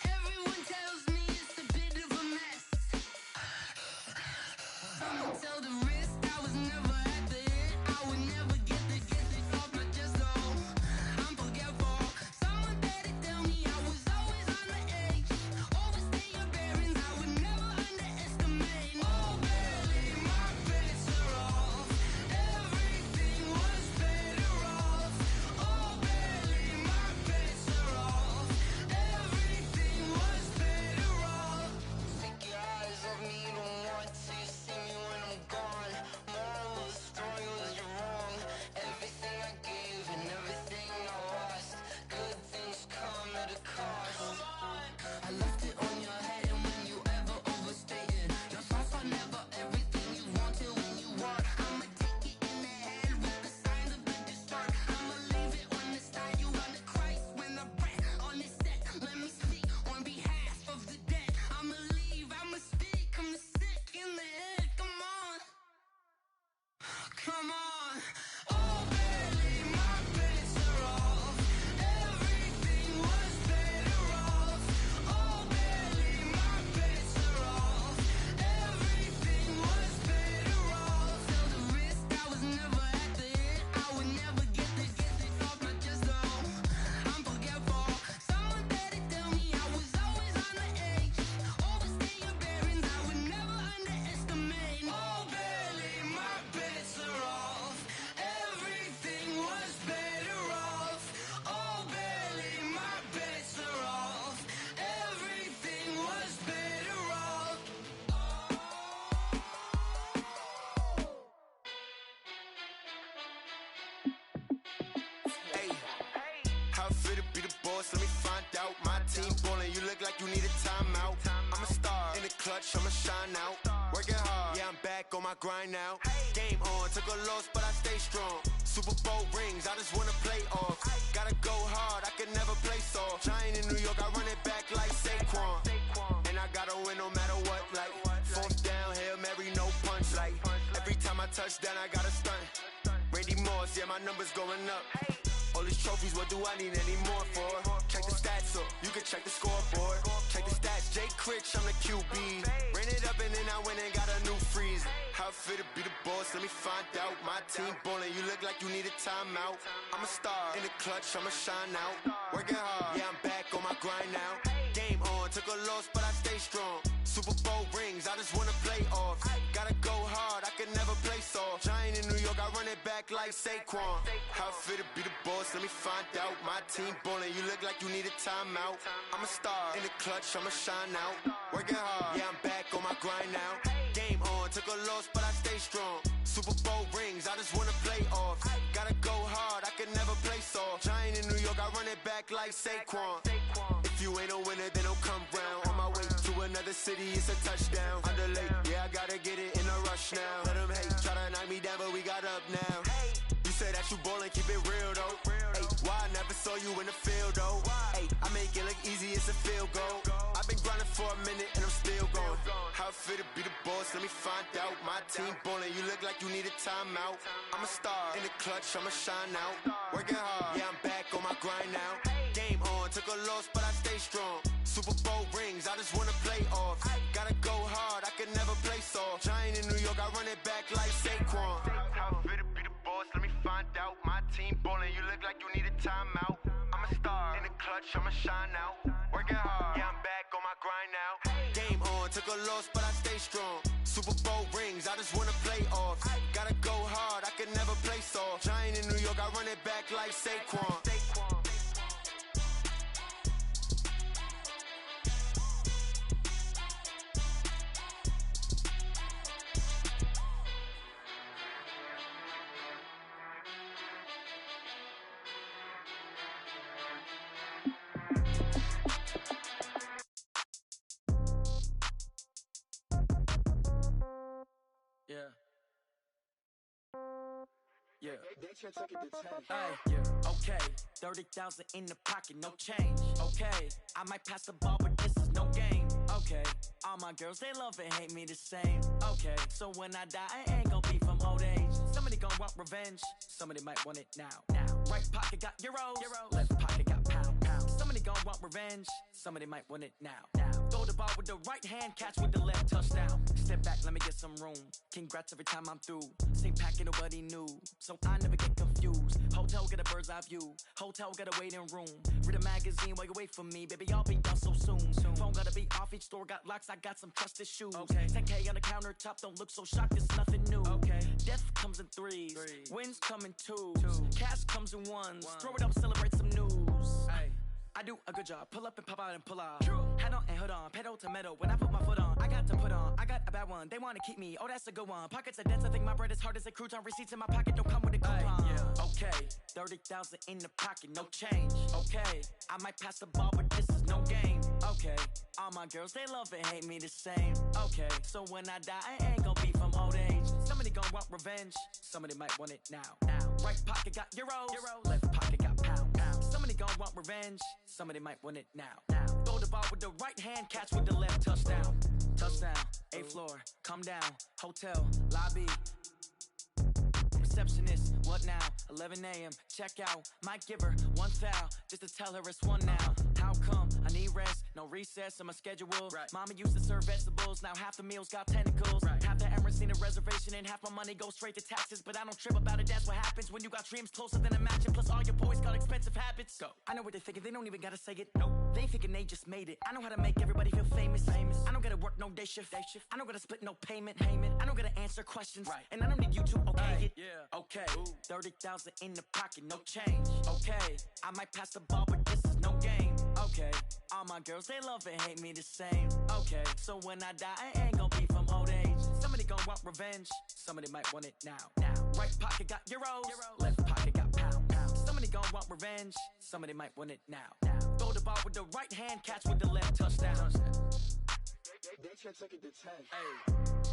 Everyone tells me it's a bit of a mess. Someone tell the wrist I was never at the end. I would never get this off my chest though. I'm forgetful. Someone better tell me I was always on the edge. Overstay your bearings, I would never underestimate. Oh barely, my bets are off. Everything was better off. Oh barely, my bets are off. Everything was better off. Take your eyes off me, don't want to see me when I'm gone. Moral of the story was you're wrong. Everything I gave and everything I lost. Good things come at a cost. I left it on your head, and when you ever overstay it, your thoughts are never everything you wanted when you want. I'ma take it in the head with the signs of the distort. I'ma leave it on the side. You run the Christ when the breath on this set. Let me speak on behalf of the dead. I'ma leave, I'ma speak. I'm sick in the head. Come on, come on. Oh, barely, my bets are off. Everything was better off. Oh, barely, my bets are off. Everything was better off. Tell the wrist I was never at the end. I would never get this off my chest though. I'm forgetful. Someone better tell me I was always on the edge. Overstay your bearings, I would never underestimate. Oh, barely, my bets are off. Everything was better off. Oh, barely, my bets are off. Everything was better off. Hey, how fit to be the boss? Let me find out. My team ballin', you look like you need a timeout. I'm a star in the clutch, I'ma shine out. Working hard, yeah, I'm back on my grind now. Game on, took a loss, but I stay strong. Super Bowl rings, I just wanna play off. Gotta go hard, I can never play soft. Giant in New York, I run it back like Saquon. And I gotta win no matter what, like fourth down, Hail Mary, no punch. Like every time I touch down, I gotta stunt. Randy Moss, yeah, my numbers going up. All these trophies, what do I need any more for? Check the stats up, you can check the scoreboard. Check the stats, Jay Critch, I'm the QB. Ran it up and then I went and got a new freeze. How fit to be the boss, let me find out. My team ballin', you look like you need a timeout. I'm a star in the clutch, I'ma shine out. Working hard, yeah, I'm back on my grind now. Game on, took a loss, but I stay strong. Super Bowl rings, I just wanna play off. Gotta go hard, I can never play soft. Giant in New York, I run it back like Saquon. How fit to be the boss, let me find out. My team ballin', you look like you need a timeout. I'm a star in the clutch, I'ma shine out. Working hard, yeah, I'm back on my grind now. Game on, took a loss, but I stay strong. Super Bowl rings, I just wanna play off. Gotta go hard, I can never play soft. Giant in New York, I run it back like Saquon. If you ain't a winner, then don't come round. On my way to a another city, it's a touchdown. Underlay, yeah, I gotta get it in a rush now. Let them hate, try to knock me down, but we got up now. You say that you ballin', keep it real though. Hey, why I never saw you in the field though? Hey, I make it look easy, it's a field goal. I've been grinding for a minute and I'm still going. How it feel to be the boss, let me find out. My team ballin', you look like you need a timeout. I'm a star, in the clutch, I'ma shine out. Working hard, yeah, I'm back on my grind now. Game on, took a loss, but I stay strong. Super Bowl rings, I just wanna play off. Gotta go hard, I can never play soft. Giant in New York, I run it back like Saquon. How it feel to be the boss, let me find out. My team ballin', you look like you need a timeout. I'm a star, in the clutch, I'ma shine out. Working hard, yeah, I'm back on my grind now. Game on, took a loss, but I stay strong. Super Bowl rings, I just wanna play off. Gotta go hard, I can never play soft. Giant in New York, I run it back like Saquon. Yeah. Yeah. Hey, yeah. Okay. 30,000 in the pocket, no change. Okay. I might pass the ball, but this is no game. Okay. All my girls, they love and hate me the same. Okay. So when I die, I ain't gon' be from old age. Somebody gon' want revenge. Somebody might want it now. Right pocket got euros. Left pocket got pound. Somebody gon' want revenge. Somebody might want it now. Throw the ball with the right hand, catch with the left, touchdown. Step back, let me get some room. Congrats every time I'm through. Same packet, nobody knew, so I never get confused. Hotel get a bird's eye view. Hotel got a waiting room. Read a magazine while you wait for me, baby. I'll be done so soon. Phone gotta be off. Each store got locks. I got some trusted shoes. 10K on the countertop. Don't look so shocked. It's nothing new. Death comes in threes. Wins come in twos. Cash comes in ones. Throw it up, celebrate some news. I do a good job. Pull up and pop out and pull out. Head on and hood on. Pedal to metal. When I put my foot on, I got to put on. I got a bad one. They want to keep me. Oh, that's a good one. Pockets are dense. I think my bread is hard as a crouton. Receipts in my pocket don't come with a coupon. Okay. 30,000 in the pocket. No change. Okay. I might pass the ball, but this is no game. Okay. All my girls, they love and hate me the same. Okay. So when I die, I ain't gon' be from old age. Somebody gon' want revenge. Somebody might want it now. Right pocket got euros. Left pocket got pound. Somebody gon' want revenge. Somebody might want it now. Throw the ball with the right hand, catch with the left, touchdown. Touchdown, 8th floor, come down, hotel, lobby. Receptionist, what now? 11 a.m., check out. Might give her one foul, just to tell her it's one now. How come? I need rest, no recess in my schedule. Mama used to serve vegetables, now half the meals got tentacles. Half the Emirates need a reservation and half my money goes straight to taxes. But I don't trip about it, that's what happens when you got dreams closer than a match. Plus all your boys got expensive habits. Go. I know what they're thinking, they don't even gotta say it. Nope. They thinking they just made it. I know how to make everybody feel famous. I don't gotta work no day shift. I don't gotta split no payment. I don't gotta answer questions. And I don't need you to okay it. Okay, 30,000 in the pocket, no change. Okay, I might pass the ball, but this is no game. Okay, all my girls, they love and hate me the same. Okay, so when I die, I ain't gon' be from old age. Somebody gon' want revenge. Somebody might want it now. Right pocket got euros. Left pocket got pound. Somebody gon' want revenge. Somebody might want it now. Throw the ball with the right hand, catch with the left, touchdown. They can't take it to 10.